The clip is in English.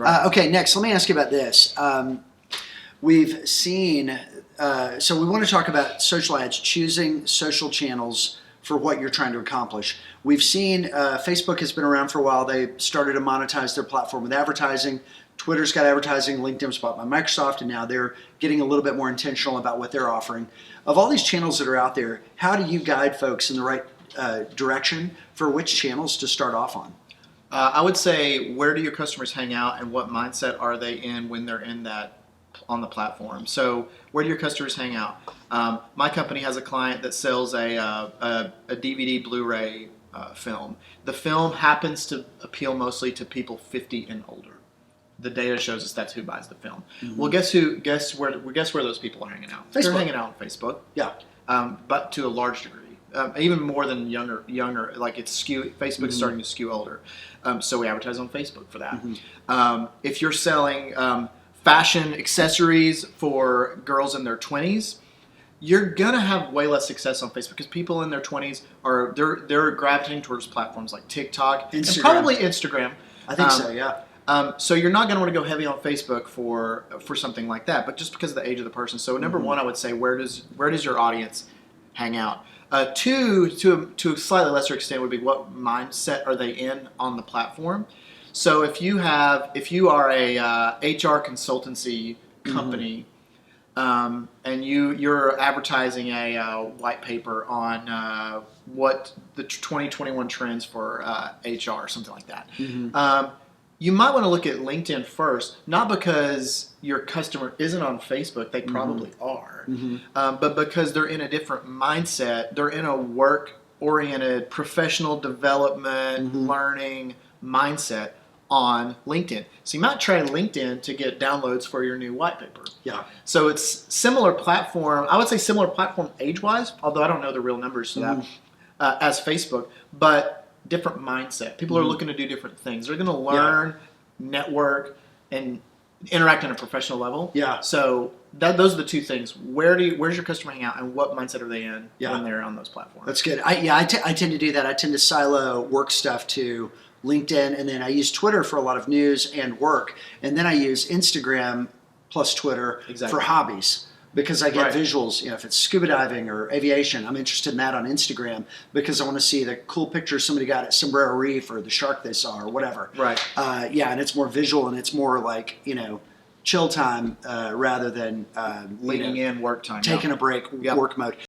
Okay, next, let me ask you about this. We've seen, so we want to talk about social ads, choosing social channels for what you're trying to accomplish. We've seen Facebook has been around for a while. They started to monetize their platform with advertising. Twitter's got advertising, LinkedIn was bought by Microsoft, and now they're getting a little bit more intentional about what they're offering. Of all these channels that are out there, how do you guide folks in the right direction for which channels to start off on? I would say, where do your customers hang out and what mindset are they in when they're in that on the platform? So where do your customers hang out? My company has a client that sells a DVD Blu-ray film. The film happens to appeal mostly to people 50 and older. The data shows us that's who buys the film. Mm-hmm. Well, guess where those people are hanging out? Facebook. They're hanging out on Facebook. Yeah. But to a large degree. Even more than younger, like it's Facebook's mm-hmm. starting to skew older. So we advertise on Facebook for that. Mm-hmm. If you're selling fashion accessories for girls in their 20s, you're gonna have way less success on Facebook because people in their 20s they're gravitating towards platforms like TikTok Instagram. And probably Instagram. I think so, yeah. So you're not going to want to go heavy on Facebook for something like that, but just because of the age of the person. So number mm-hmm. one, I would say, where does your audience hang out? Two, to a slightly lesser extent, would be what mindset are they in on the platform. So if you are a HR consultancy company, mm-hmm. And you're advertising a white paper on what the 2021 trends for HR, something like that. Mm-hmm. You might want to look at LinkedIn first, not because your customer isn't on Facebook, they probably mm-hmm. are, mm-hmm. But because they're in a different mindset, they're in a work-oriented, professional development, mm-hmm. learning mindset on LinkedIn. So you might try LinkedIn to get downloads for your new white paper. Yeah. So it's similar platform, I would say similar platform age-wise, although I don't know the real numbers to mm-hmm. that, as Facebook, but different mindset. People mm-hmm. are looking to do different things. They're going to learn, network, and interact on a professional level. Yeah. So those are the two things. Where's your customer hang out, and what mindset are they in when they're on those platforms? That's good. I tend to do that. I tend to silo work stuff to LinkedIn, and then I use Twitter for a lot of news and work, and then I use Instagram plus Twitter for hobbies. Because I get visuals, if it's scuba diving or aviation, I'm interested in that on Instagram because I want to see the cool pictures somebody got at Sombrero Reef or the shark they saw or whatever. Right. And it's more visual and it's more like, chill time rather than leaning in work time. Taking a break, work mode.